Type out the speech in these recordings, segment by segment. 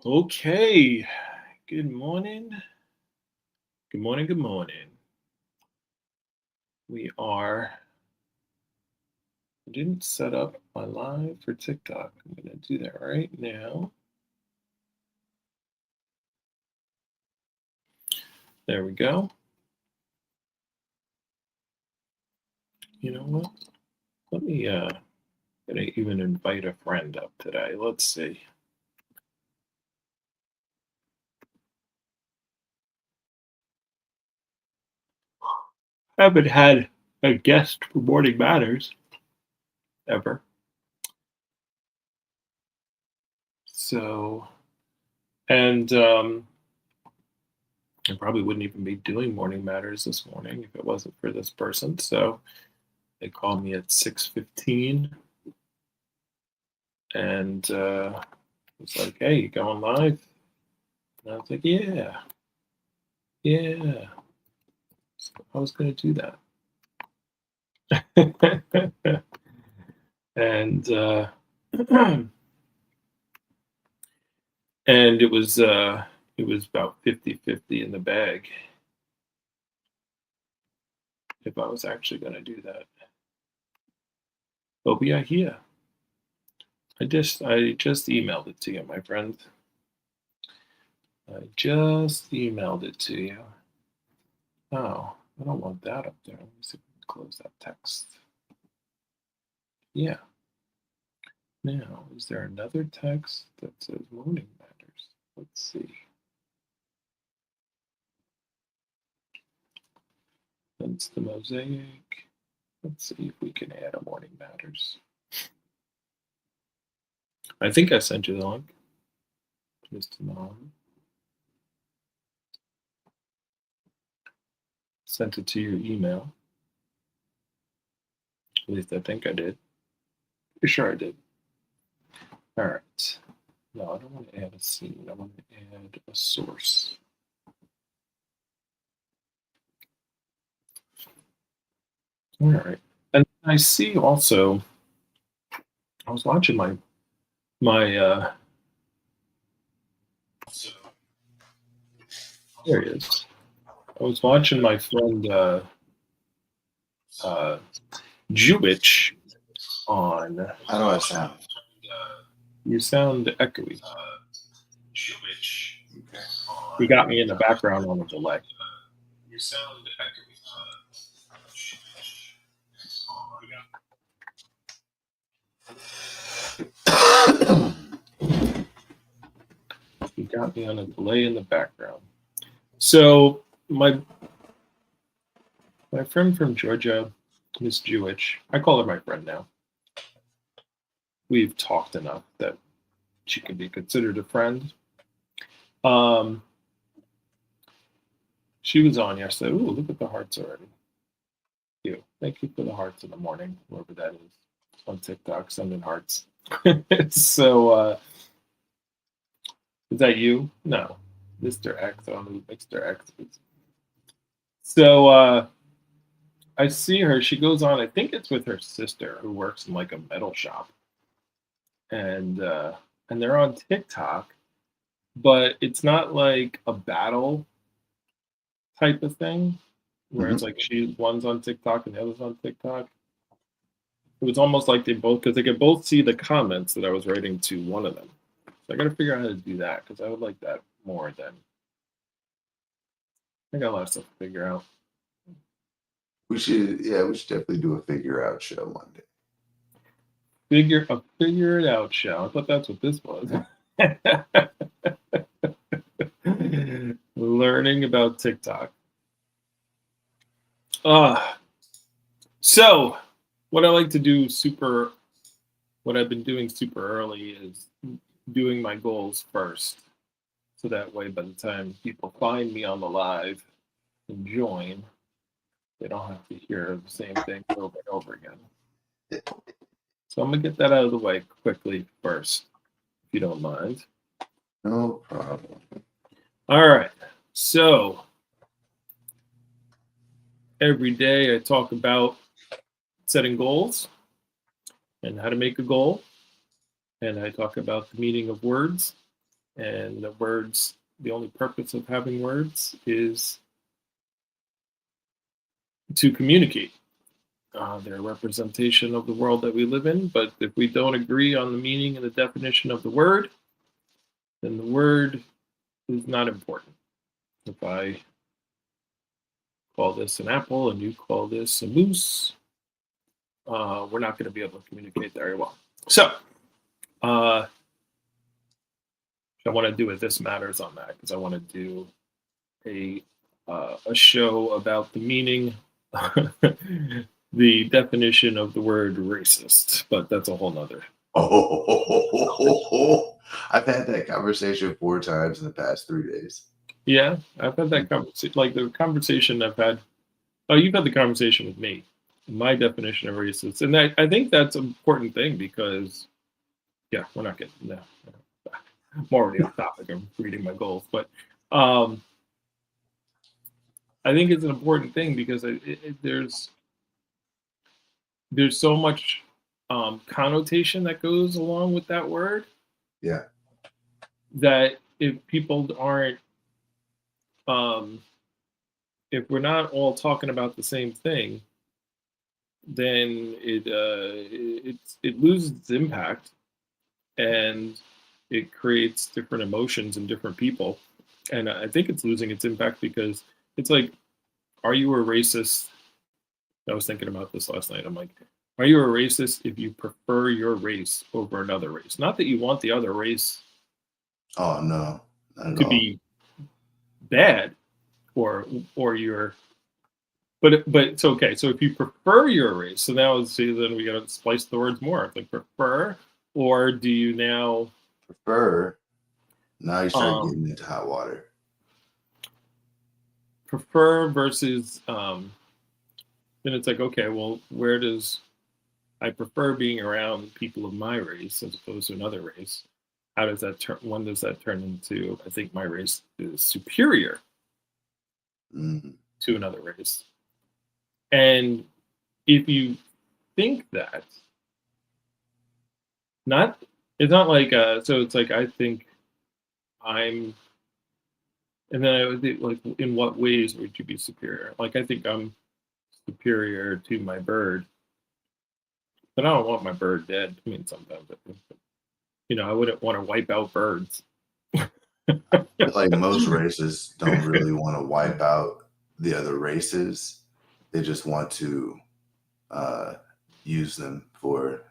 Okay. Good morning. Good morning. Good morning. I didn't set up my live for TikTok. I'm going to do that right now. There we go. You know what? Let me, gonna even invite a friend up today. Let's see. Haven't had a guest for Morning Matters ever. So, and I probably wouldn't even be doing Morning Matters this morning if it wasn't for this person. So they called me at 6:15 and it's like, "Hey, you going live?" And I was like, "Yeah, yeah." So I was going to do that. And and it was about 50-50 in the bag if I was actually going to do that. But we are here. I just emailed it to you, my friend. I just emailed it to you. Oh, I don't want that up there. Let me see if we can close that text. Yeah. Now, is there another text that says Morning Matters? Let's see. That's the mosaic. Let's see if we can add a Morning Matters. I think I sent you the link. Just a moment. Sent it to your email. At least I think I did. Pretty sure I did. All right. No, I don't want to add a scene. I want to add a source. All right. And I see also, I was watching my there he is. I was watching my friend uh Jewich on. How do I sound? You sound echoey. Okay. You got me in the background on a delay. You sound echoey. You got me on a delay in the background. So my friend from Georgia, Miss Jewich, I call her my friend now. We've talked enough that she can be considered a friend. Um, she was on yesterday. Ooh, look at the hearts already. Thank you for the hearts in the morning, whoever that is on TikTok, sending hearts. So, is that you? No, Mr. X. I don't know who Mr. X is. So, I see her. She goes on. I think it's with her sister, who works in like a metal shop, and they're on TikTok, but it's not like a battle type of thing where it's like one's on TikTok and the other's on TikTok. It was almost like they both, because they could both see the comments that I was writing to one of them. So I got to figure out how to do that because I would like that more than. I got a lot of stuff to figure out. We should definitely do a figure out show one day. Figure it out show. I thought that's what this was. Learning about TikTok. So what I like to do what I've been doing super early is doing my goals first. So that way, by the time people find me on the live and join, they don't have to hear the same thing over and over again. So I'm going to get that out of the way quickly first, if you don't mind. No problem. All right. So every day I talk about setting goals and how to make a goal. And I talk about the meaning of words And the words, the only purpose of having words is to communicate. They're a representation of the world that we live in, but if we don't agree on the meaning and the definition of the word, then the word is not important. If I call this an apple and you call this a moose, we're not going to be able to communicate very well. So, I want to do a This Matters on that because I want to do a show about the meaning, the definition of the word racist, but that's a whole nother. Oh, I've had that conversation 4 times in the past 3 days. Yeah, I've had that conversation. Like the conversation I've had. Oh, you've had the conversation with me. My definition of racist, and I think that's an important thing because, yeah, we're not getting no. I'm already off topic. I'm reading my goals, but I think it's an important thing because there's so much connotation that goes along with that word. Yeah. That if people aren't, if we're not all talking about the same thing, then it loses its impact, and it creates different emotions in different people. And I think it's losing its impact because it's like, are you a racist? I was thinking about this last night. I'm like, are you a racist if you prefer your race over another race? Not that you want the other race Oh no, not at to all. be bad, or you're, but it's okay. So if you prefer your race, so now see, then we got to splice the words more. Like prefer, or do you now Prefer. Now you start getting into hot water. prefer versus then it's like, okay, well, where does I prefer being around people of my race as opposed to another race? How does that turn? When does that turn into? I think my race is superior to another race. And if you think that, it's not like so it's like I think I'm, and then I would think, like, in what ways would you be superior? Like I think I'm superior to my bird, but I don't want my bird dead. I mean, sometimes, I wouldn't want to wipe out birds. Like most races don't really want to wipe out the other races. They just want to use them for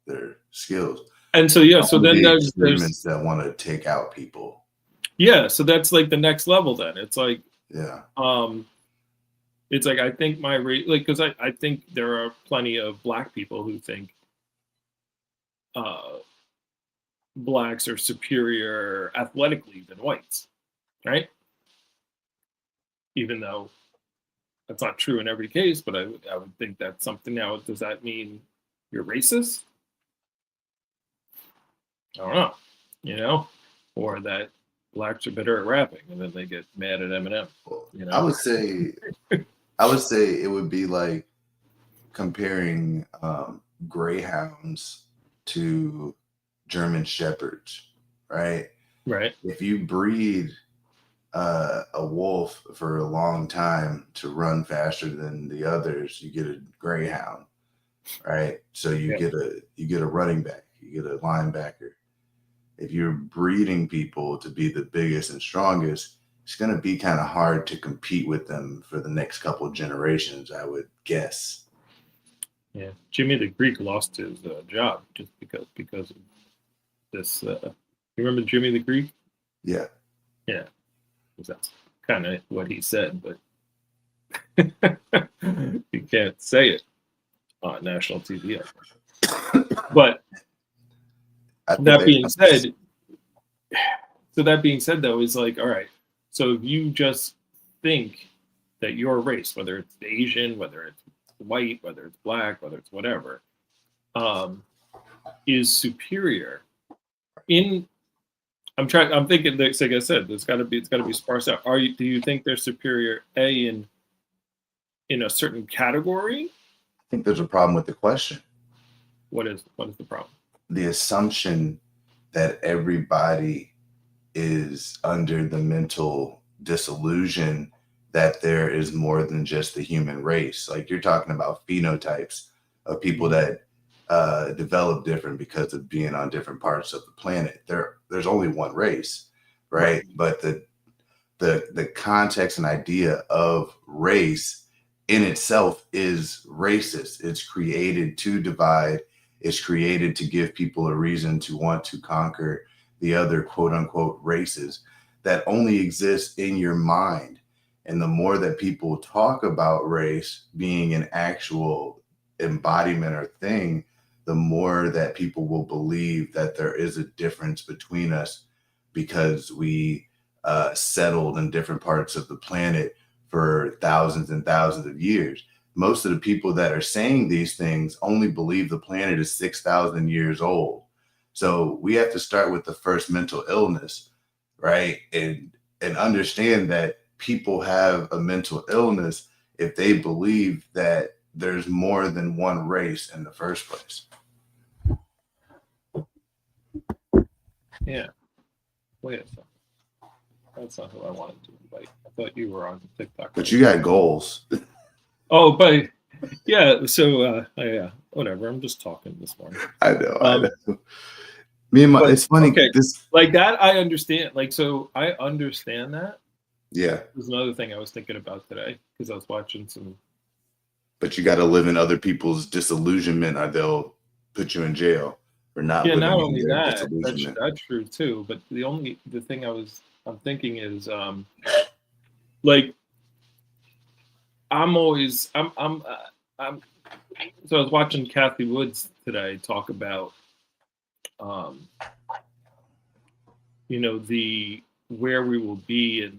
their skills. And so so then there's experiments that want to take out people. Yeah, so that's like the next level. Then it's like it's like I think my race, like, because I think there are plenty of Black people who think Blacks are superior athletically than whites, right? Even though that's not true in every case, but I would think that's something. Now, does that mean you're racist? I don't know, or that Blacks are better at rapping, and then they get mad at Eminem. I would say it would be like comparing greyhounds to German shepherds, right? Right. If you breed a wolf for a long time to run faster than the others, you get a greyhound, right? So you get a running back, you get a linebacker. If you're breeding people to be the biggest and strongest, it's going to be kind of hard to compete with them for the next couple of generations, I would guess. Yeah, Jimmy the Greek lost his job just because of this. You remember Jimmy the Greek? Yeah. Yeah, that's kind of what he said, but you can't say it on national TV. But that being said, though, is like, all right, so if you just think that your race, whether it's Asian, whether it's white, whether it's Black, whether it's whatever, is superior I'm thinking, like I said, it's got to be sparse out. Do you think they're superior in a certain category? I think there's a problem with the question. What is the problem? The assumption that everybody is under the mental disillusion that there is more than just the human race. Like you're talking about phenotypes of people that develop different because of being on different parts of the planet. There's only one race, right? But the context and idea of race in itself is racist. It's created to divide. It's created to give people a reason to want to conquer the other quote unquote races that only exist in your mind. And the more that people talk about race being an actual embodiment or thing, the more that people will believe that there is a difference between us because we settled in different parts of the planet for thousands and thousands of years. Most of the people that are saying these things only believe the planet is 6,000 years old. So we have to start with the first mental illness, right? And understand that people have a mental illness if they believe that there's more than one race in the first place. Yeah. Wait a second. That's not who I wanted to invite. I thought you were on TikTok. But you got goals. Oh, but yeah. So yeah, whatever. I'm just talking this morning. I know. Me and my, it's funny. Okay. This like that, I understand. Like, so I understand that. Yeah. There's another thing I was thinking about today because I was watching some. But you got to live in other people's disillusionment, or they'll put you in jail for not. Yeah, living not in only their that, disillusionment. that's true too. But the thing I'm thinking is, like, I'm so I was watching Kathy Woods today talk about, where we will be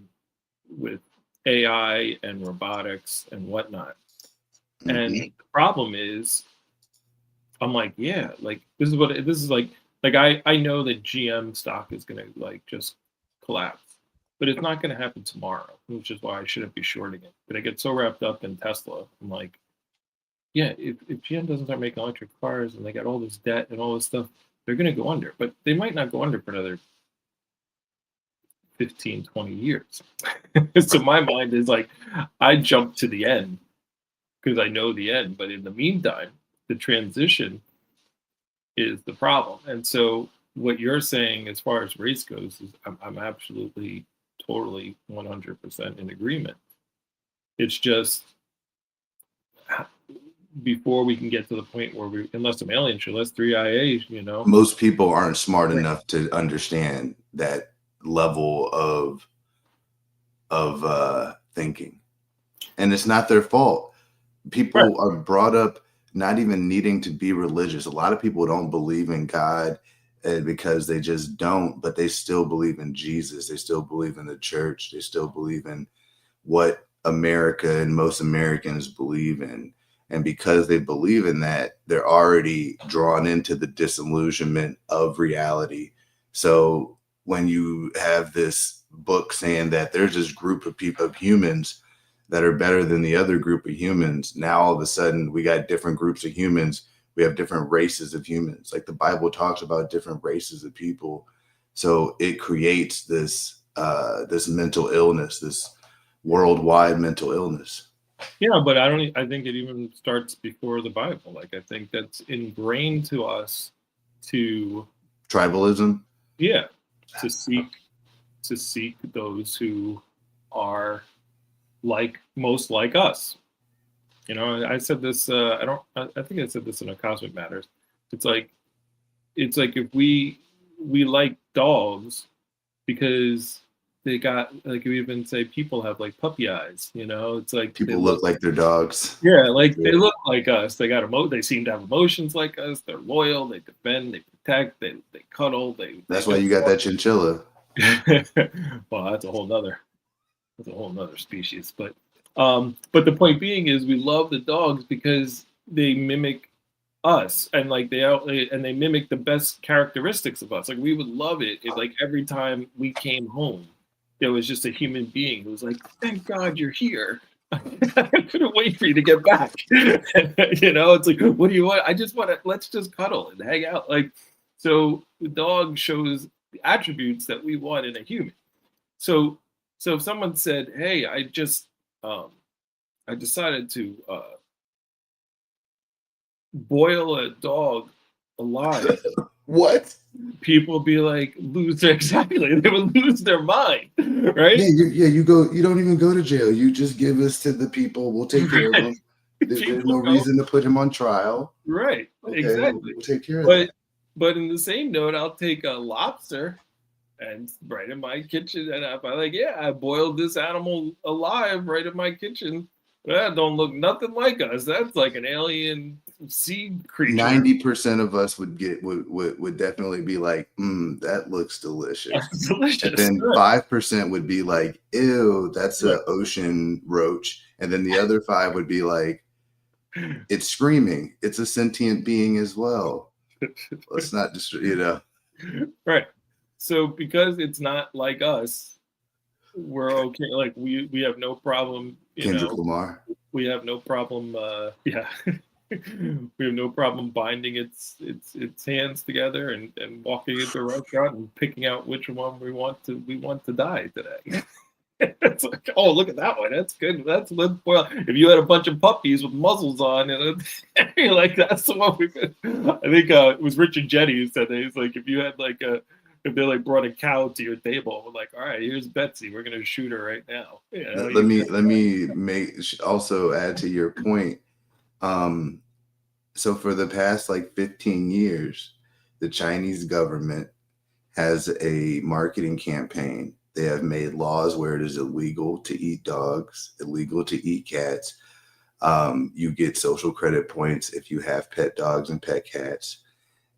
with AI and robotics and whatnot. Mm-hmm. And the problem is, I'm like, yeah, like this is like I know that GM stock is gonna like just collapse, but it's not gonna happen tomorrow, which is why I shouldn't be shorting it. But I get so wrapped up in Tesla, I'm like, yeah, if GM doesn't start making electric cars and they got all this debt and all this stuff, they're gonna go under. But they might not go under for another 15, 20 years. So my mind is like, I jump to the end because I know the end. But in the meantime, the transition is the problem. And so what you're saying as far as race goes is I'm absolutely, totally 100% in agreement. It's just before we can get to the point where unless some alien show, unless 3IA, Most people aren't smart enough to understand that level of thinking. And it's not their fault. People are brought up not even needing to be religious. A lot of people don't believe in God because they just don't, but they still believe in Jesus. They still believe in the church. They still believe in what America and most Americans believe in. And because they believe in that, they're already drawn into the disillusionment of reality. So when you have this book saying that there's this group of people, of humans that are better than the other group of humans, now all of a sudden we got different groups of humans. We have different races of humans. Like the Bible talks about different races of people. So it creates this this mental illness, this worldwide mental illness. Yeah, but I think it even starts before the Bible. Like I think that's ingrained to us to tribalism. Yeah, to seek those who are most like us. I said this. I think I said this in a Cosmic Matters. It's like if we like dogs because they got, like, we even say people have like puppy eyes. It's like people look like their dogs. Yeah, like they look like us. They got They seem to have emotions like us. They're loyal. They defend. They protect. They cuddle. That's why you got that chinchilla. Well, that's a whole nother species. But the point being is we love the dogs because they mimic us, and like they mimic the best characteristics of us. Like we would love it if like every time we came home, there was just a human being who was like, "Thank God you're here." I couldn't wait for you to get back. It's like, what do you want? I just want to, let's just cuddle and hang out. Like, so the dog shows the attributes that we want in a human. So if someone said, "Hey, I decided to boil a dog alive," What? people would be like, lose their exactly. They would lose their mind, right? You go. You don't even go to jail. You just give us to the people. We'll take care of Right. them. There's People no go, reason to put him on trial. right, Okay, exactly. we'll take care of But that. in the same note, I'll take a lobster and right in my kitchen, and if I like, yeah, I boiled this animal alive right in my kitchen. That don't look nothing like us. That's like an alien sea creature. 90% of us would definitely be like, that looks delicious. That's And delicious. then Right. 5% would be like, ew, that's Right. an ocean roach. And then the other 5 would be like, it's screaming. It's a sentient being as well. Let's not just, Right. So because it's not like us, we're okay. Like we have no problem, Kendrick Lamar. we have no problem yeah. We have no problem binding its hands together and walking into a restaurant and picking out which one we want to die today. It's like, oh, look at that one. That's good. Well, if you had a bunch of puppies with muzzles on, and you're like, that's the one we could. I think it was Richard Jetty who said that. He's like, if you had like if they like brought a cow to your table, we're like, all right, here's Betsy. We're gonna shoot her right now. Let me also add to your point. So for the past like 15 years, the Chinese government has a marketing campaign. They have made laws where it is illegal to eat dogs, illegal to eat cats. You get social credit points if you have pet dogs and pet cats.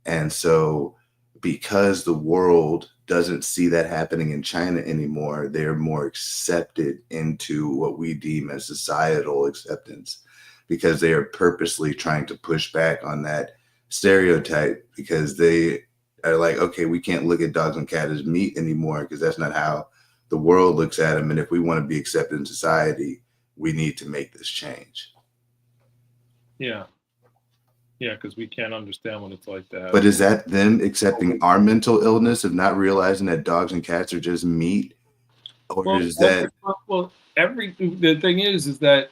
And so because the world doesn't see that happening in China anymore, they're more accepted into what we deem as societal acceptance, because they are purposely trying to push back on that stereotype, because they are like, okay, we can't look at dogs and cats as meat anymore, because that's not how the world looks at them. And if we want to be accepted in society, we need to make this change. Yeah. Yeah, because we can't understand when it's like that. But is that them accepting our mental illness of not realizing that dogs and cats are just meat? Or is that... The thing is that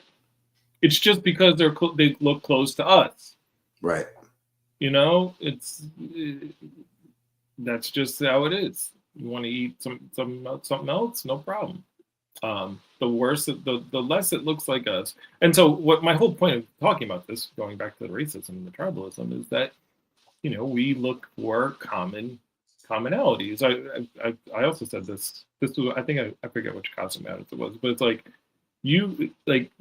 it's just because they look close to us. Right. That's just how it is. You want to eat something else, no problem. The worse, the less it looks like us. And so, what my whole point of talking about this, going back to the racism and the tribalism, is that we look for commonalities. I also said this. This was, I think, I forget which Cosmonaut it was, but it's like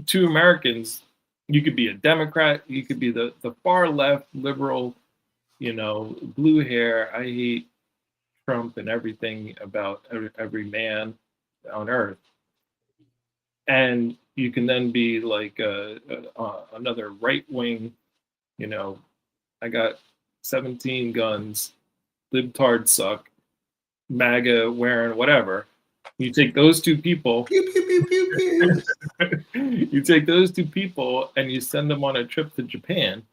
two Americans. You could be a Democrat. You could be the far left liberal. Blue hair. I hate Trump and everything about every man on earth. And you can then be like another right wing, I got 17 guns, libtards suck, MAGA wearing whatever. You take those two people, pew, pew, pew, pew, pew. You take those two people and you send them on a trip to Japan.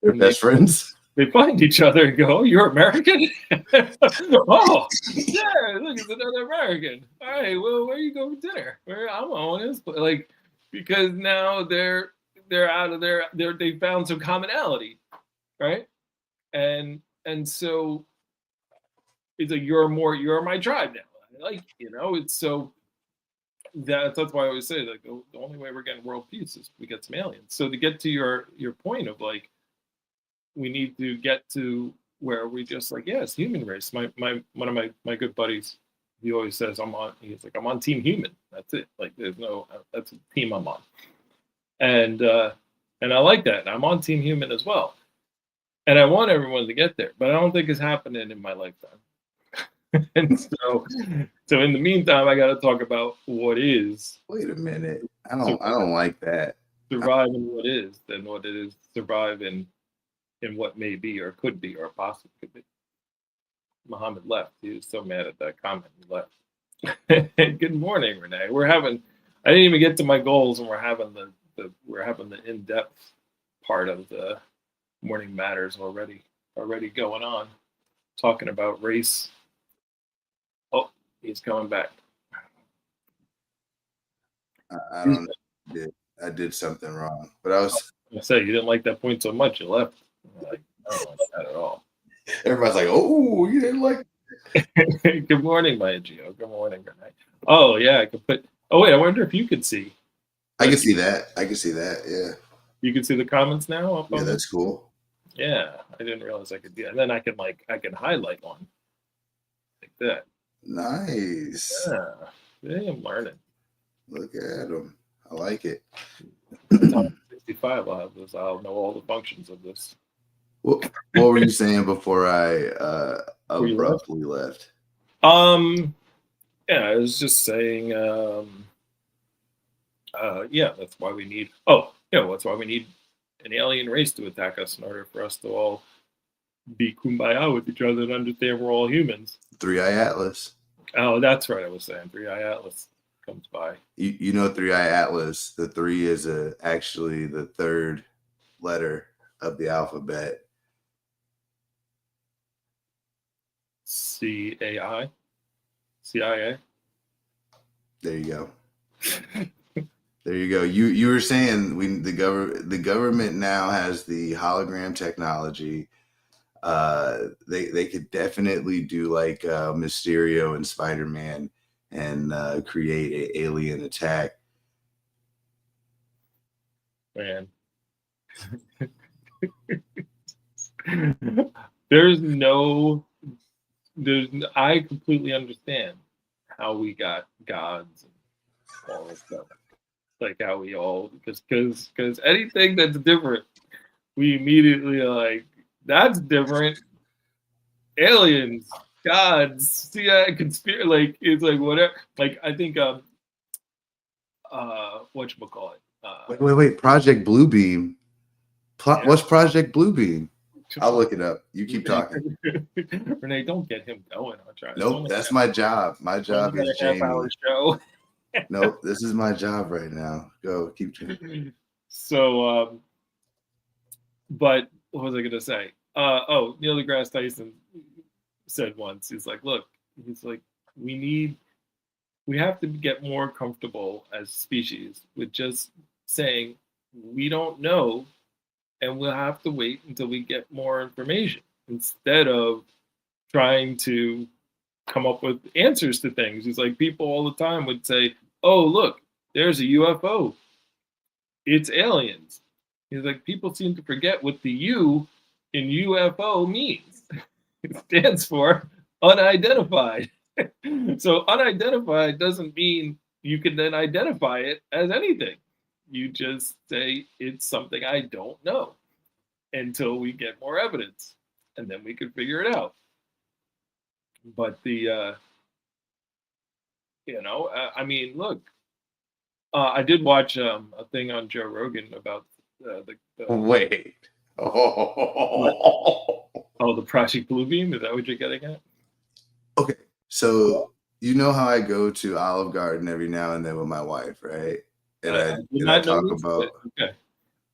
They're best friends. They find each other and go, "Oh, you're American? Oh, yeah, look, it's another American. All right, well, where you go for dinner? Where I'm on this, but because now they're out of they found some commonality, right? And so it's like you're my tribe now. It's so that's why I always say the only way we're getting world peace is we get some aliens. So to get to your point of we need to get to where we just it's human race. One of my good buddies, he always says I'm on team human. That's it. That's a team I'm on. And I like that. I'm on team human as well. And I want everyone to get there, but I don't think it's happening in my lifetime. And so in the meantime, I got to talk about what is. Wait a minute. I don't like that. Survive in what is than what it is survive in what may be or could be or possibly could be. Muhammad left. He was so mad at that comment. He left. Good morning, Renee. I didn't even get to my goals, and we're having the in-depth part of the Morning Matters already going on, talking about race He's coming back. I don't know. I did something wrong, but I was. I said you didn't like that point so much, you left. I'm like, I don't like that at all. Everybody's like, "Oh, you didn't like." Good morning, my Geo. Good morning, good night. Oh yeah, I could put. Oh wait, I wonder if you could see. I can see that. I can see that. Yeah. You can see the comments now. Up Yeah, on that's cool. Yeah, I didn't realize I could do that. And then I can highlight one like that. Nice. Yeah, yeah, I'm learning. Look at them. I like it. 65. I'll have this. I'll know all the functions of this. What were you saying before I Were you left? abruptly left? Yeah, I was just saying. Yeah, that's why we need. Oh, yeah, that's why we need an alien race to attack us in order for us to all be kumbaya with each other and understand we're all humans. Three-Eye Atlas. Oh, that's right. I was saying Three-Eye Atlas comes by. You know Three-Eye Atlas. The 3 is actually the third letter of the alphabet. CIA. CIA. There you go. There you go. You were saying the government now has the hologram technology. They could definitely do like Mysterio and Spider-Man and create an alien attack. Man. I completely understand how we got gods and all this stuff. Like how we all because anything that's different, we immediately are like, that's different. Aliens, gods, CIA, conspiracy, like it's like whatever. Like I think whatchamacallit. Wait. Project Bluebeam. Yeah. What's Project Bluebeam? I'll look it up. You keep talking. Renee, don't get him going. I'll try. Nope, that's my job. My job is Jamie. Half-hour show. Nope, this is my job right now. Go, keep talking. So, but what was I going to say? Neil deGrasse Tyson said once, he's like, we have to get more comfortable as species with just saying we don't know, and we'll have to wait until we get more information instead of trying to come up with answers to things. He's like, people all the time would say, oh, look, there's a UFO. It's aliens. He's like, people seem to forget what the U in UFO means. It stands for unidentified. So unidentified doesn't mean you can then identify it as anything. You just say it's something I don't know until we get more evidence, and then we can figure it out. But I mean, look, I did watch a thing on Joe Rogan about Wait. the Project Bluebeam. Is that what you're getting at? Okay, so you know how I go to Olive Garden every now and then with my wife, right? And I talk about. Okay.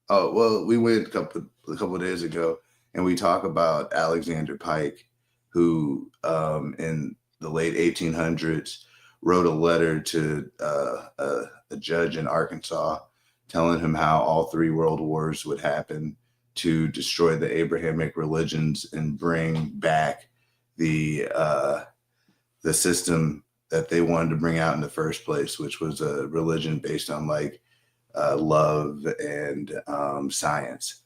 Oh well, we went a couple of days ago, and we talk about Alexander Pike, who in the late 1800s wrote a letter to a judge in Arkansas, telling him how all 3 world wars would happen to destroy the Abrahamic religions and bring back the system that they wanted to bring out in the first place, which was a religion based on like love and science.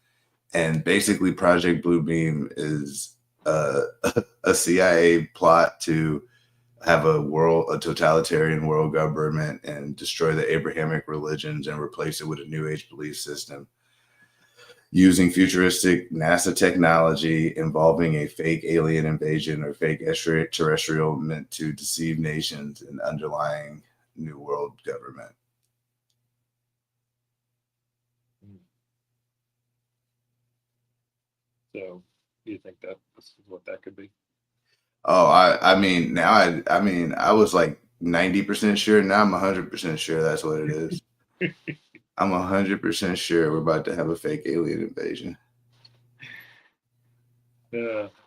And basically Project Bluebeam is a CIA plot to have a totalitarian world government and destroy the Abrahamic religions and replace it with a new age belief system using futuristic NASA technology involving a fake alien invasion or fake extraterrestrial meant to deceive nations and underlying new world government. So, do you think that this is what that could be? Oh, I mean, now I was like 90% sure. Now I'm 100% sure that's what it is. I'm 100% sure we're about to have a fake alien invasion.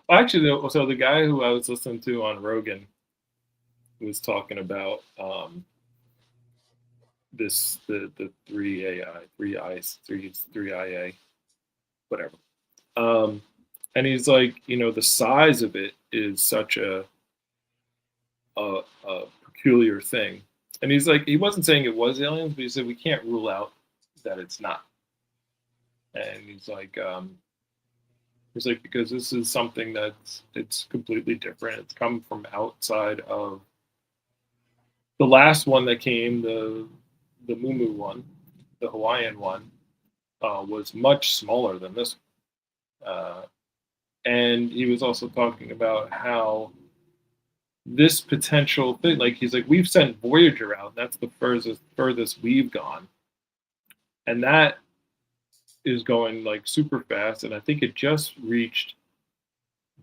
Actually, so the guy who I was listening to on Rogan, was talking about the three IA, whatever. And he's like, the size of it is such a peculiar thing. And he's like, he wasn't saying it was aliens, but he said we can't rule out that it's not. And he's like because this is something it's completely different. It's come from outside of the last one that came, the Mumu one, the Hawaiian one, was much smaller than this. And he was also talking about how this potential thing, like he's like, we've sent Voyager out. That's the furthest we've gone, and that is going like super fast. And I think it just reached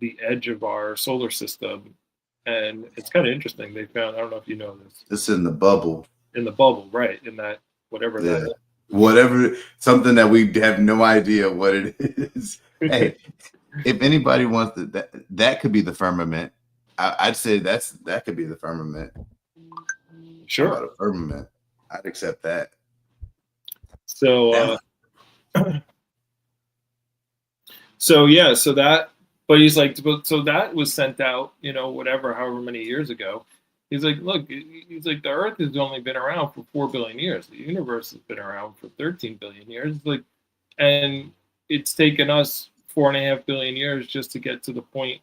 the edge of our solar system, and it's kind of interesting. They found, I don't know if you know this. It's in the bubble. In the bubble, right? In that whatever that is. Whatever, something that we have no idea what it is. Hey, if anybody wants that could be the firmament. I'd say that could be the firmament. Sure. About a firmament. I'd accept that. So so that, but he's like, so that was sent out, whatever, however many years ago. He's like, look, he's like, the Earth has only been around for 4 billion years. The universe has been around for 13 billion years. Like, and it's taken us 4.5 billion years just to get to the point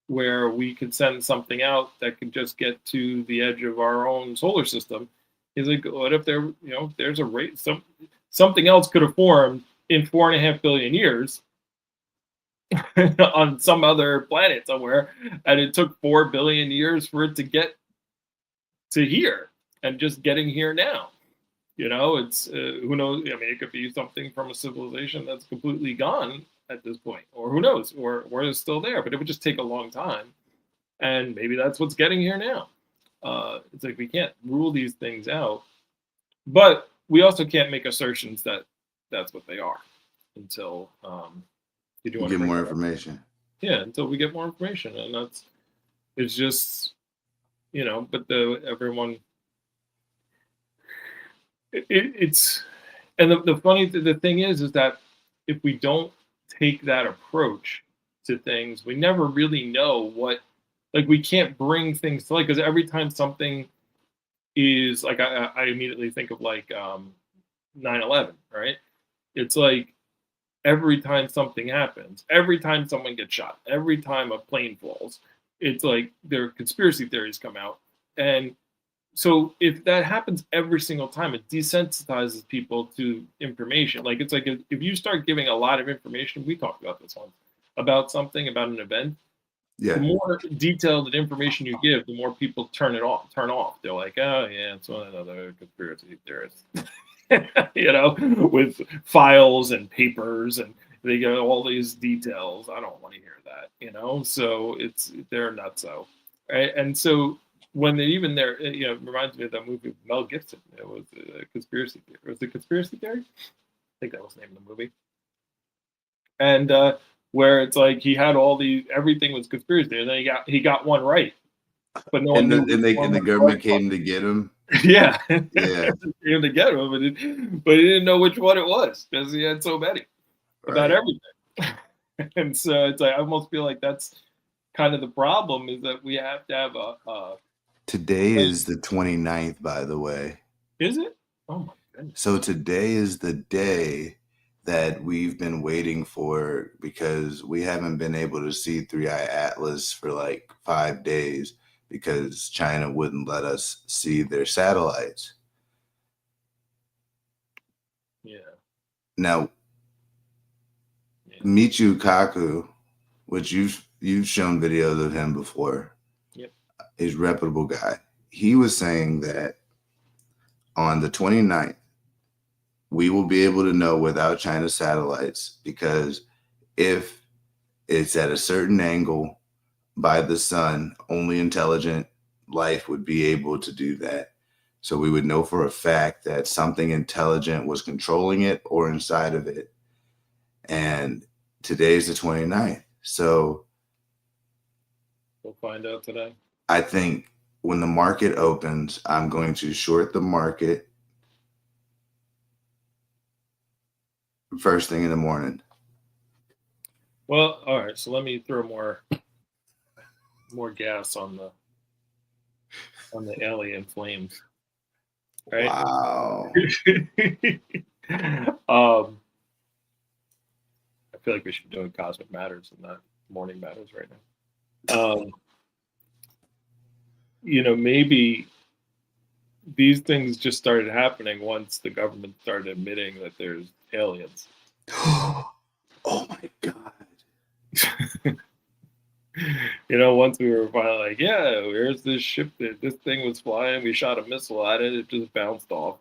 where we could send something out that could just get to the edge of our own solar system. He's like, what if there's a rate, something else could have formed in 4.5 billion years on some other planet somewhere, and it took 4 billion years for it to get to here, and just getting here now. It's who knows? I mean, it could be something from a civilization that's completely gone at this point, or who knows, or it's still there, but it would just take a long time, and maybe that's what's getting here now. It's like we can't rule these things out, but we also can't make assertions that that's what they are until you get more information. Yeah, until we get more information, and it's just but everyone. It's and the thing is that if we don't take that approach to things, we never really know what, like, we can't bring things to light, because every time something is like, I immediately think of like 9/11, right? It's like every time something happens, every time someone gets shot, every time a plane falls, it's like there are conspiracy theories come out. And so if that happens every single time, it desensitizes people to information. Like, it's like if you start giving a lot of information, we talked about this once, about something, about an event, the more detailed information you give, the more people turn off. They're like, oh yeah, it's one of another conspiracy theorists. With files and papers, and they get all these details. I don't want to hear that, so they're nutso, right? And so when it reminds me of that movie with Mel Gibson. It was a conspiracy theory. Was it Conspiracy Theory? I think that was the name of the movie. And where it's like he had everything was conspiracy theory, and then he got one right, but no one knew. And the government came to get him. Yeah, yeah, came to get him, but he didn't know which one it was because he had so many about everything. And so it's like, I almost feel like that's kind of the problem, is that we have to have a. Today is the 29th, by the way. Is it? Oh my goodness! So today is the day that we've been waiting for, because we haven't been able to see 3i Atlas for like 5 days because China wouldn't let us see their satellites. Yeah. Now, Michio Kaku, which you've shown videos of him before. Yep. He's a reputable guy. He was saying that on the 29th, we will be able to know without China's satellites, because if it's at a certain angle by the sun, only intelligent life would be able to do that. So we would know for a fact that something intelligent was controlling it or inside of it. And today's the 29th. So we'll find out today. I think when the market opens, I'm going to short the market first thing in the morning. Well, all right. So let me throw more gas on the alien flames, right? Wow. I feel like we should be doing cosmic matters and not morning matters right now. Maybe these things just started happening once the government started admitting that there's aliens. Oh my God. Once we were finally like, yeah, where's this ship that this thing was flying? We shot a missile at it. It just bounced off.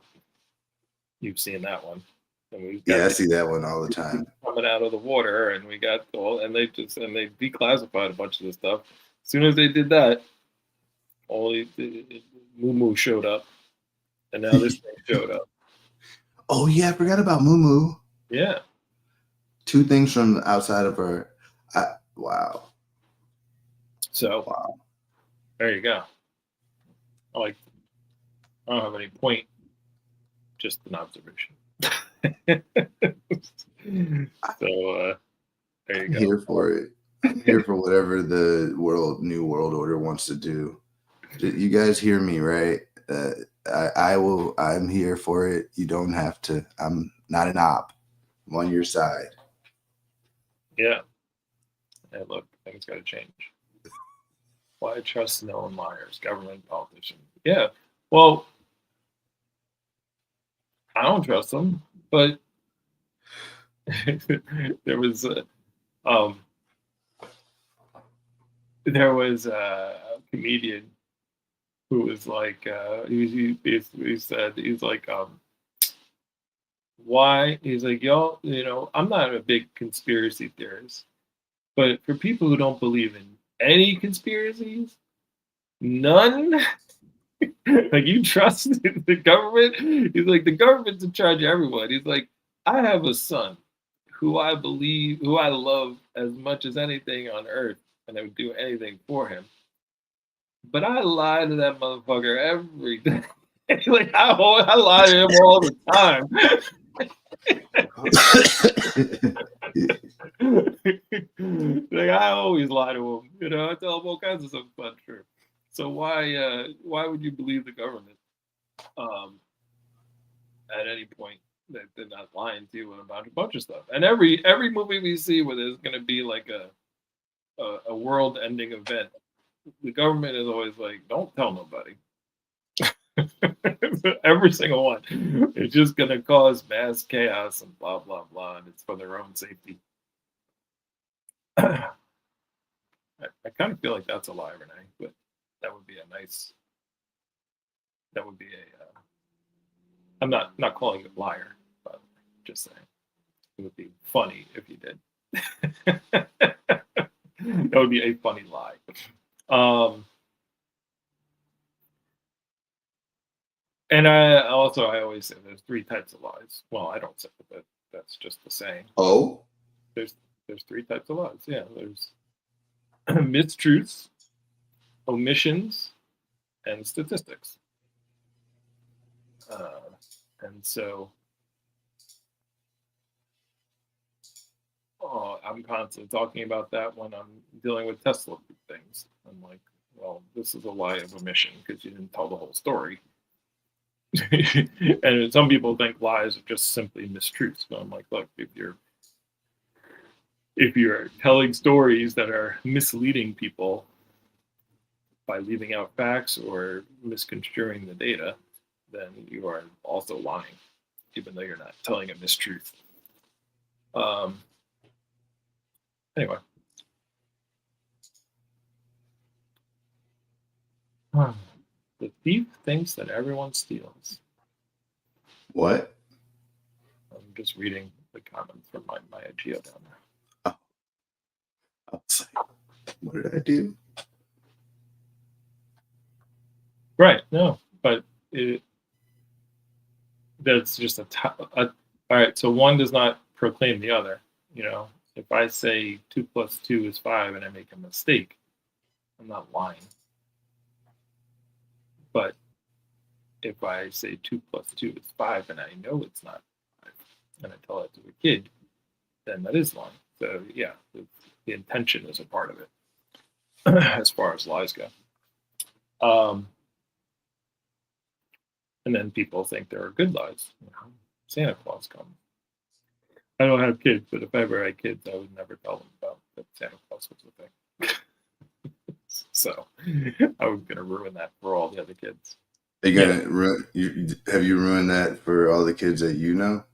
You've seen that one. And I see that one all the time. Coming out of the water, and we got they declassified a bunch of the stuff. As soon as they did that, Moo showed up, and now this thing showed up. Oh yeah, I forgot about Moo. Yeah. 2 things from outside of her. Wow. So wow. There you go. I don't have any point, just an observation. So there you go. Here for it. Here for whatever the new world order wants to do. You guys hear me, right? I'm here for it. You don't have to. I'm not an op. I'm on your side. Yeah. Hey, look, things got to change. Why trust known liars, government politicians? Yeah. Well, I don't trust them, but there was a comedian who was like, he basically said, he's like, why? He's like, y'all, I'm not a big conspiracy theorist, but for people who don't believe in any conspiracies, none, like you trust the government? He's like, the government's in charge of everyone. He's like, I have a son who I love as much as anything on earth, and I would do anything for him. But I lie to that motherfucker every day. Like I lie to him all the time. Like I always lie to him. I tell him all kinds of stuff that's not true. So why would you believe the government at any point that they're not lying to you about a bunch of stuff? And every movie we see where there's going to be like a world-ending event, the government is always like, don't tell nobody. Every single one. It's just going to cause mass chaos and blah, blah, blah. And it's for their own safety. I kind of feel like that's a lie, Renee, but that would be I'm not calling you a liar, but just saying. It would be funny if you did. That would be a funny lie. And I always say there's 3 types of lies. Well, I don't say it, but that's just the saying. Oh? There's 3 types of lies. Yeah, there's mistruths, omissions, and statistics. And so I'm constantly talking about that when I'm dealing with Tesla things. I'm like, well, this is a lie of omission because you didn't tell the whole story. And some people think lies are just simply mistruths. But I'm like, look, if you're telling stories that are misleading people by leaving out facts or misconstruing the data, then you are also lying, even though you're not telling a mistruth. Anyway. The thief thinks that everyone steals. What? I'm just reading the comments from my Geo down there. Oh. I was like, what did I do? Right. No, but that's just all right. So one does not proclaim the other. If I say 2 + 2 is 5 and I make a mistake, I'm not lying. But if I say 2 plus 2 is 5 and I know it's not 5, and I tell that to a kid, then that is lying. So yeah, the intention is a part of it as far as lies go. And then people think there are good lies. Santa Claus comes. I don't have kids, but if I ever had kids, I would never tell them about that Santa Claus was a thing. So I was going to ruin that for all the other kids. Are you gonna have you ruined that for all the kids that you know?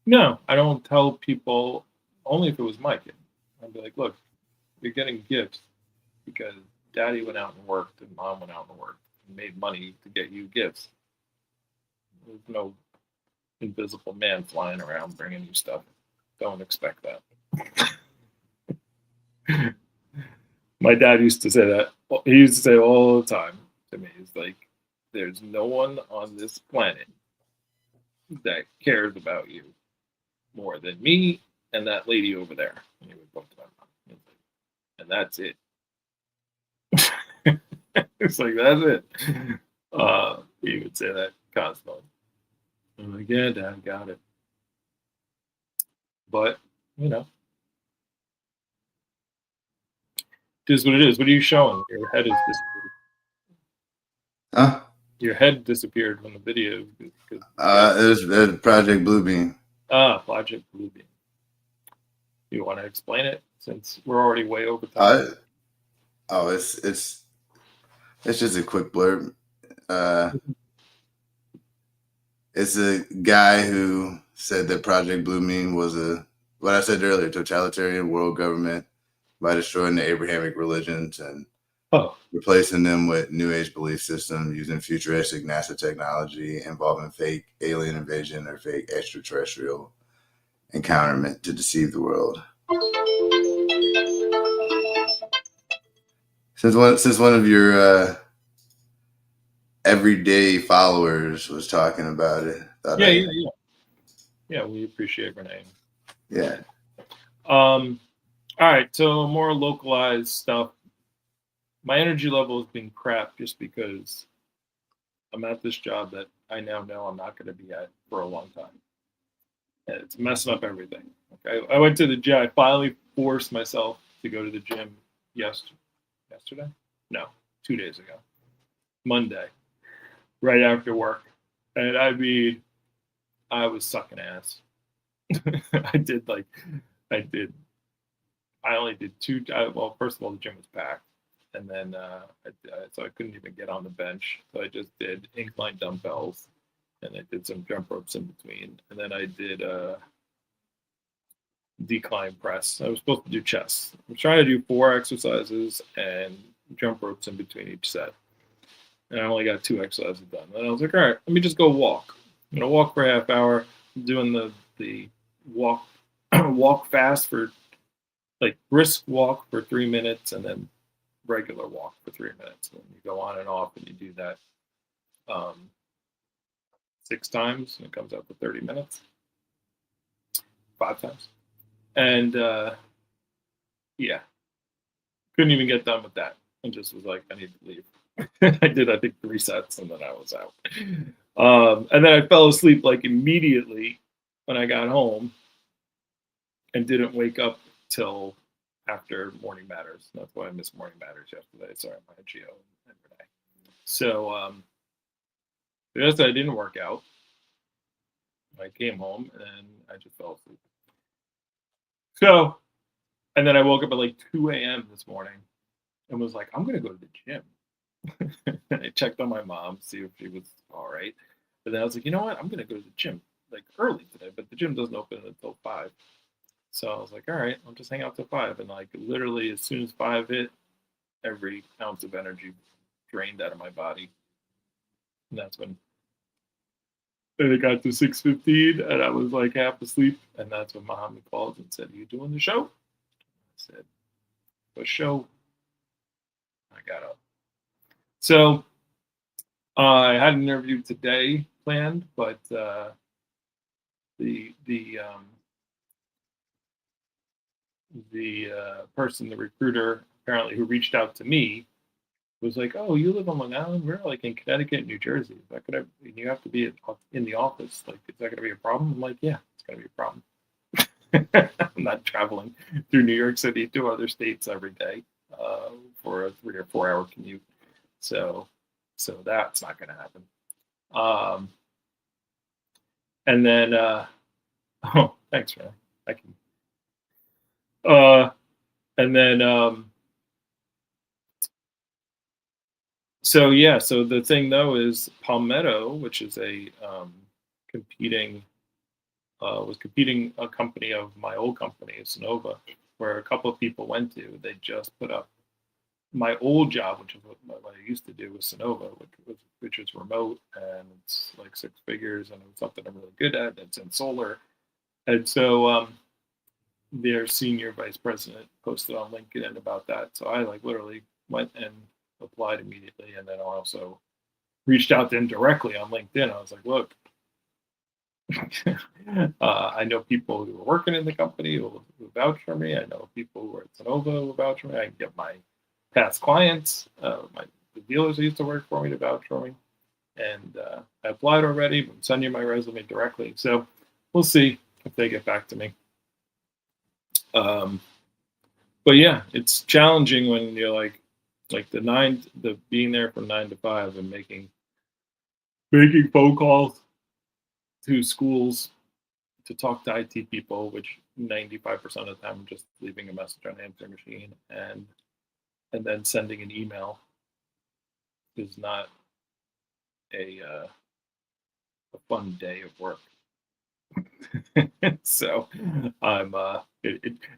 No, I don't tell people, only if it was my kid. I'd be like, look, you're getting gifts because daddy went out and worked and mom went out and worked and made money to get you gifts. There's no invisible man flying around bringing you stuff. Don't expect that. My dad used to say that. He used to say all the time to me, he's like, there's no one on this planet that cares about you more than me and that lady over there. And he would point to my mom. And that's it. It's like, that's it. He would say that constantly. I'm like, yeah, Dad, got it. But, you know, it is what it is. What are you showing? Your head is disappeared. Huh? Your head disappeared from the video. It was Project Bluebeam. Project Bluebeam. You want to explain it since we're already way over time? It's just a quick blurb. It's a guy who said that Project Bluebeam was what I said earlier, totalitarian world government by destroying the Abrahamic religions and replacing them with New Age belief systems using futuristic NASA technology involving fake alien invasion or fake extraterrestrial encounterment to deceive the world. Since one of your everyday followers was talking about it. Yeah, we appreciate Renee. Yeah. All right, so more localized stuff. My energy level has been crap just because I'm at this job that I now know I'm not going to be at for a long time. And it's messing up everything. Okay, I went to the gym. I finally forced myself to go to the gym yesterday? No, 2 days ago. Monday, right after work. And I mean, I was sucking ass. I only did two. Well, first of all, the gym was packed. And then, so I couldn't even get on the bench. So I just did incline dumbbells and I did some jump ropes in between. And then I did decline press. I was supposed to do chest. I was trying to do 4 exercises and jump ropes in between each set. And I only got 2 exercises done. And I was like, all right, let me just go walk. I'm going to walk for a half hour, doing the walk walk fast for, like, brisk walk for 3 minutes and then regular walk for 3 minutes. And you go on and off and you do that 6 times and it comes out to 30 minutes. 5 times. And yeah, couldn't even get done with that. I just was like, I need to leave. I did, I think, 3 sets and then I was out. And then I fell asleep like immediately when I got home and didn't wake up till after Morning Matters. That's why I missed Morning Matters yesterday. Sorry, my Gio and Renee. So yesterday I didn't work out. I came home and I just fell asleep. So, and then I woke up at like 2 a.m. this morning and was like, I'm going to go to the gym. And I checked on my mom, see if she was all right. But then I was like, you know what? I'm going to go to the gym like early today, but the gym doesn't open until 5. So I was like, all right, I'll just hang out till 5. And like literally as soon as 5 hit, every ounce of energy drained out of my body. And that's when it got to 6:15 and I was like half asleep. And that's when Muhammad called and said, are you doing the show? I said, what show? I got up. So I had an interview today planned, but the person, the recruiter, apparently who reached out to me, was like, "Oh, you live on Long Island? We're like in Connecticut, New Jersey. Is that gonna? You have to be in the office. Like, is that gonna be a problem?" I'm like, "Yeah, it's gonna be a problem. I'm not traveling through New York City to other states every day for a 3 or 4 hour commute. So, so that's not gonna happen." Um, and then, oh, thanks, man. I can. Uh, and then, so yeah, so the thing though is Palmetto, which is a competing was competing a company of my old company, Sonova, where a couple of people went to. They just put up my old job, which is what I used to do with Sonova, which was remote and it's like 6 figures and it's something I'm really good at. It's in solar, and so their senior vice president posted on LinkedIn about that. So I like literally went and applied immediately, and then I also reached out to him directly on LinkedIn. I was like, look, I know people who are working in the company who vouch for me. I know people who are at Sonova who vouch for me. I can get my past clients, the dealers who used to work for me to vouch for me. And I applied already. I'm sending you my resume directly. So we'll see if they get back to me. But yeah, it's challenging when you're like the being there from 9 to 5 and making phone calls to schools to talk to IT people, which 95% of the time I'm just leaving a message on answer machine, and then sending an email is not a fun day of work. So and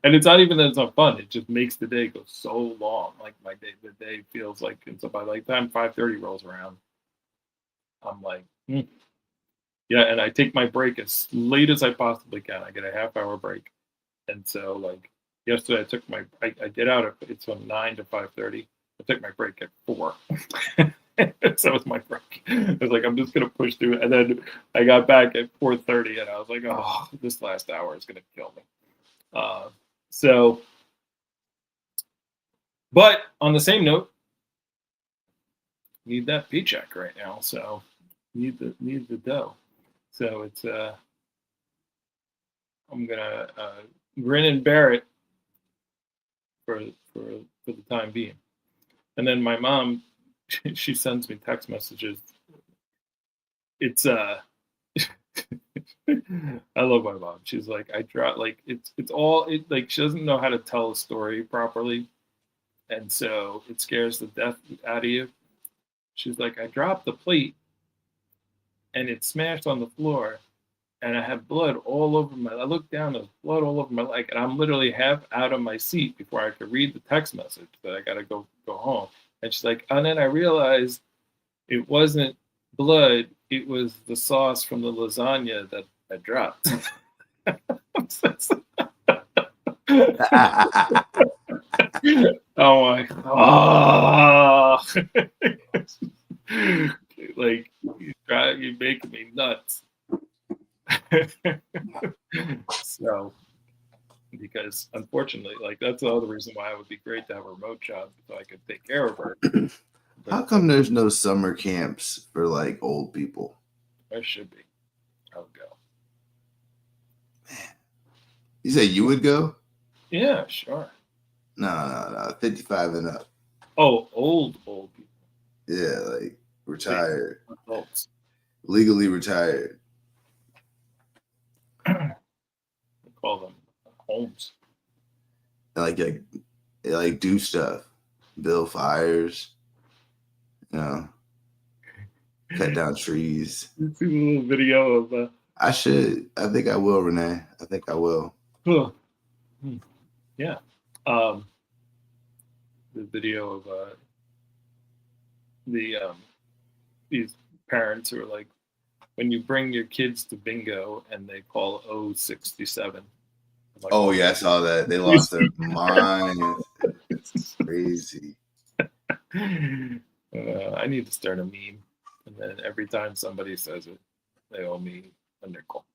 it's not even that it's not fun. It just makes the day go so long. Like the day feels like, and so by the time 5:30 rolls around, I'm like, yeah. And I take my break as late as I possibly can. I get a half-hour break, and so like yesterday, I get out at it's from 9 to 5:30. I took my break at 4. So was my break. I was like, I'm just gonna push through it. And then I got back at 4:30 and I was like, oh, this last hour is gonna kill me. So but on the same note, need that paycheck right now. So need the dough. So it's I'm gonna grin and bear it for for the time being. And then my mom, she sends me text messages. It's I love my mom. She's like, I draw like it's all it like she doesn't know how to tell a story properly, and so it scares the death out of you. She's like, I dropped the plate and it smashed on the floor, and I had blood all over my. I looked down, there's blood all over my leg, and I'm literally half out of my seat before I could read the text message that I gotta go home. And she's like, and then I realized it wasn't blood; it was the sauce from the lasagna that I dropped. Oh my! Oh. Like you making me nuts. So because unfortunately, like that's the other reason why it would be great to have a remote job so I could take care of her. But How come there's no summer camps for like old people? there should be. I would go. You say you would go? Yeah, sure. No. 55 and up. Oh, old people. Yeah, like retired. Adults. Legally retired. We call them homes. And like do stuff. Build fires. You know. Cut down trees. You see a little video of I should. I think I will, Renee. I think I will. Yeah. The video of these parents who are like, when you bring your kids to bingo and they call 067. Like, Oh yeah, I saw that. They lost their mind. It's crazy. I need to start a meme, and then every time somebody says it, they owe me a nickel.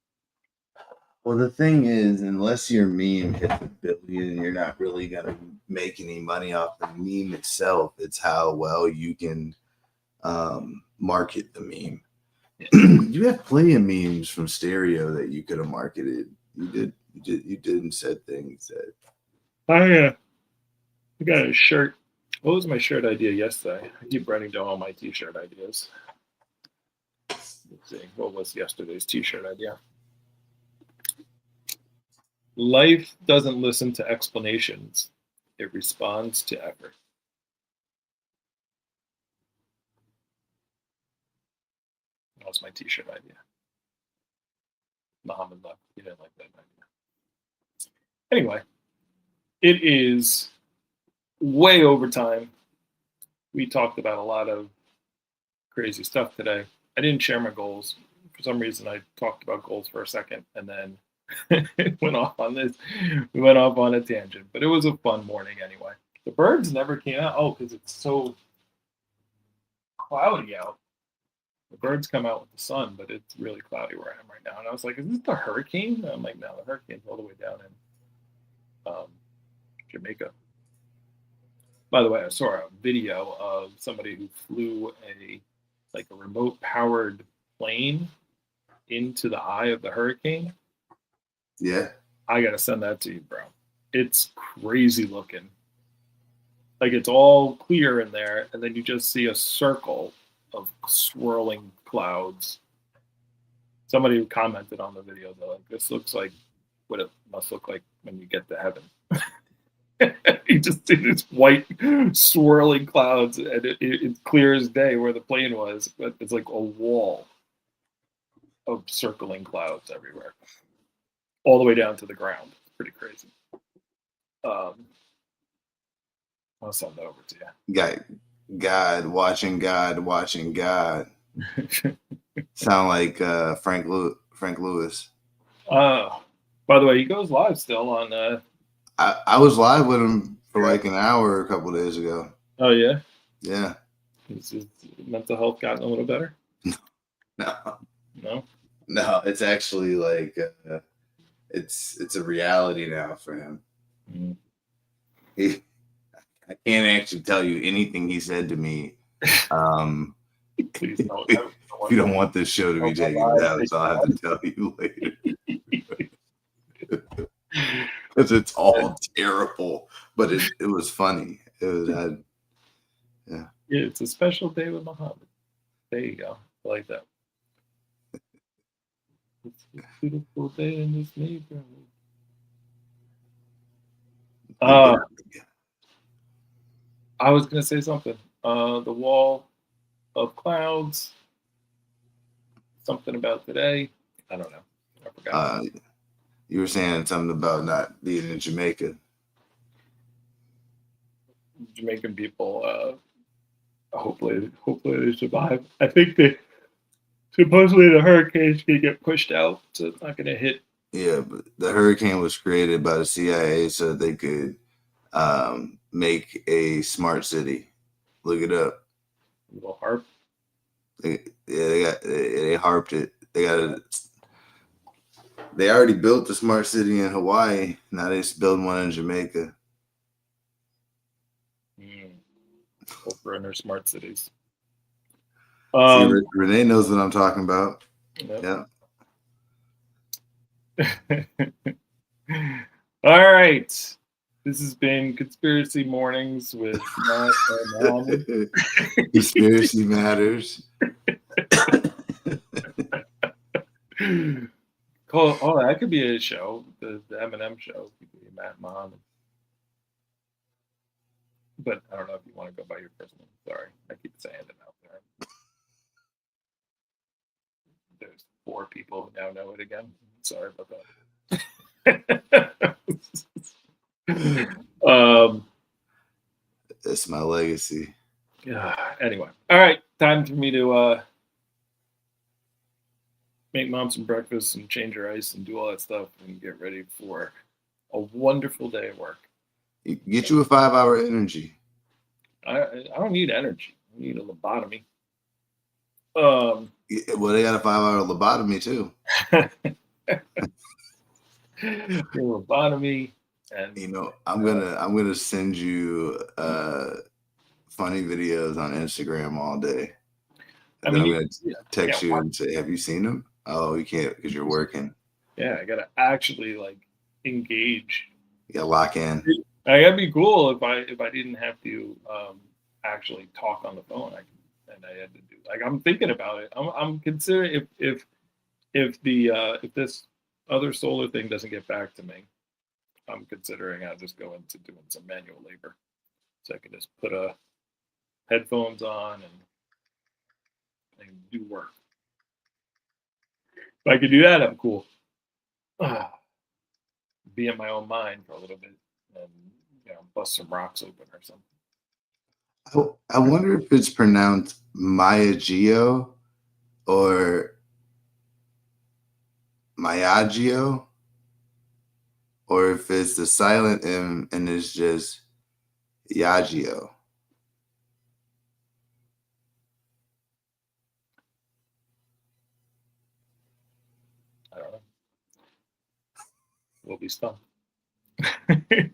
Well, the thing is, unless your meme hits 1 billion you're not really gonna make any money off the meme itself. It's how well you can market the meme. You have plenty of memes from Stereo that you could have marketed. You did and said things that I got a shirt. What was my shirt idea yesterday? I keep writing down all my t-shirt ideas. Let's see. What was yesterday's t-shirt idea? Life doesn't listen to explanations. It responds to effort. That was my t-shirt idea. Muhammad left. He didn't like that idea. Anyway, it is way over time. We talked about a lot of crazy stuff today. I didn't share my goals. For some reason, I talked about goals for a second and then went off on this. We went off on a tangent, but it was a fun morning anyway. The birds never came out. Oh, because it's so cloudy out. The birds come out with the sun, but it's really cloudy where I am right now. And I was like, is this the hurricane? And I'm like, no, the hurricane's all the way down in Jamaica. By the way, I saw a video of somebody who flew a remote powered plane into the eye of the hurricane. yeah. I gotta send that to you, bro. It's crazy looking. Like it's all clear in there, and then you just see a circle of swirling clouds. Somebody who commented on the video, they're like, this looks like what it must look like when you get to heaven. You just see these white swirling clouds, and it's clear as day where the plane was, but it's like a wall of circling clouds everywhere, all the way down to the ground. It's pretty crazy. I'll send that over to you. God watching God. Sound like Frank Lewis. By the way, he goes live still on. I was live with him for like an hour a couple days ago. Oh yeah. Yeah. Is his mental health gotten a little better? No. No. It's actually like it's a reality now for him. Mm. I can't actually tell you anything he said to me. Please don't. If you don't want this show to be taken down, so I'll have to tell you later. Because it's all terrible, but it was funny. It was yeah, it's a special day with Muhammad. There you go. I like that. It's a beautiful day in this neighborhood. I was gonna say something. The wall of clouds. Something about today. I don't know. I forgot. You were saying something about not being in Jamaica. Jamaican people, hopefully they survive. I think that supposedly the hurricane's gonna get pushed out, so it's not gonna hit. Yeah, but the hurricane was created by the CIA so that they could make a smart city. Look it up. Little harp. They harped it. They already built the smart city in Hawaii. Now they just build one in Jamaica. Over in their smart cities. See, Renee knows what I'm talking about. Yep. Yeah. All right. This has been Conspiracy Mornings with Matt and Mohammed. Conspiracy Matters. Cool. Oh, that could be a show. The Eminem show could be Matt and Mohammed. But I don't know if you want to go by your first name. Sorry. I keep saying it out there. There's 4 people who now know it again. Sorry about that. That's my legacy. Anyway. All right. Time for me to make mom some breakfast and change her ice and do all that stuff and get ready for a wonderful day at work. Get you a 5-hour energy. I don't need energy. I need a lobotomy. Well, they got a 5-hour lobotomy too. Lobotomy, And You know, I'm gonna send you funny videos on Instagram all day. I And then mean, I'm gonna yeah, text you and say, "Have you seen them?" Oh, you can't because you're working. yeah, I gotta actually like engage. You gotta lock in. That'd be cool if I didn't have to actually talk on the phone. And I had to do like I'm thinking about it. I'm considering if this other solar thing doesn't get back to me, I'm considering I'll just go into doing some manual labor. So I can just put headphones on and do work. If I could do that, I'm cool. Be in my own mind for a little bit and bust some rocks open or something. I wonder if it's pronounced Maya Geo or Myagio, or if it's the silent M and it's just Yagio. I don't know. We'll be stumped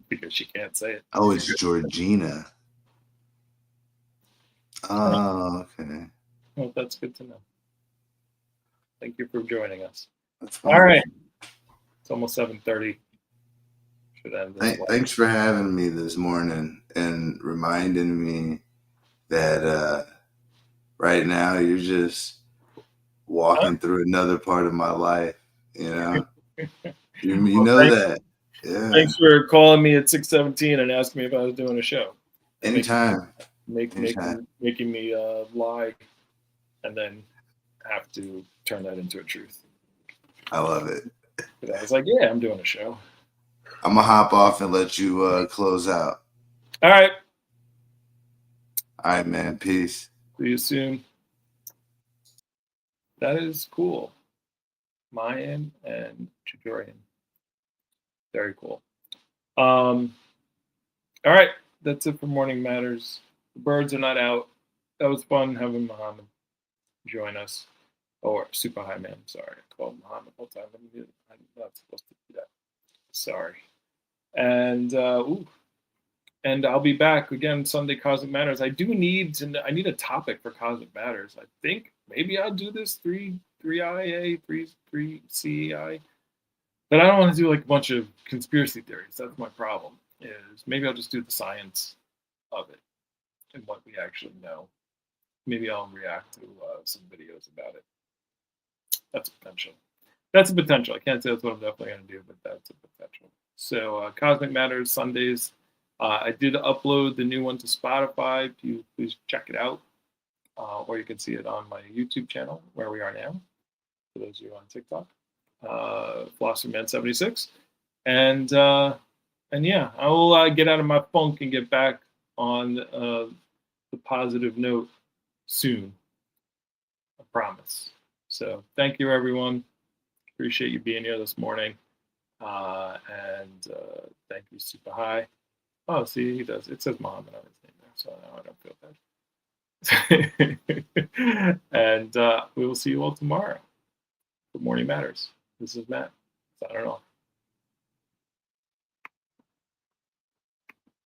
because she can't say it. Oh, it's Georgina. Oh, okay. Well, that's good to know. Thank you for joining us. That's All fine. right. It's almost 7:30. Should end this. Thanks for having me this morning and reminding me that right now you're just walking through another part of my life. You know, you know that. Yeah. Thanks for calling me at 6:17 and asking me if I was doing a show. Anytime. Making me lie and then have to turn that into a truth. I love it. I was like, yeah, I'm doing a show. I'm gonna hop off and let you close out. All right. All right, man. Peace. See you soon. That is cool. Mayan and Chidorian. Very cool. All right. That's it for Morning Matters. The birds are not out. That was fun having Muhammad join us. Or Super High Man. Sorry. I called Muhammad all the time. I'm not supposed to do that. Sorry. And and I'll be back again Sunday. Cosmic Matters. I need a topic for Cosmic Matters. I think maybe I'll do this three IA, three CEI, but I don't want to do like a bunch of conspiracy theories. That's my problem. Is maybe I'll just do the science of it and what we actually know. Maybe I'll react to some videos about it. That's a potential. That's a potential. I can't say that's what I'm definitely going to do, but that's a potential. So Cosmic Matters Sundays. I did upload the new one to Spotify. Please check it out. Or you can see it on my YouTube channel, where we are now, for those of you on TikTok. Philosopherman76. And yeah, I will get out of my funk and get back on the positive note soon. I promise. So thank you, everyone. Appreciate you being here this morning. And thank you, Super High. Oh, see, he does. It says Muhammad on his name now, so now I don't feel bad. And we will see you all tomorrow. Good Morning Matters. This is Matt. Signing off.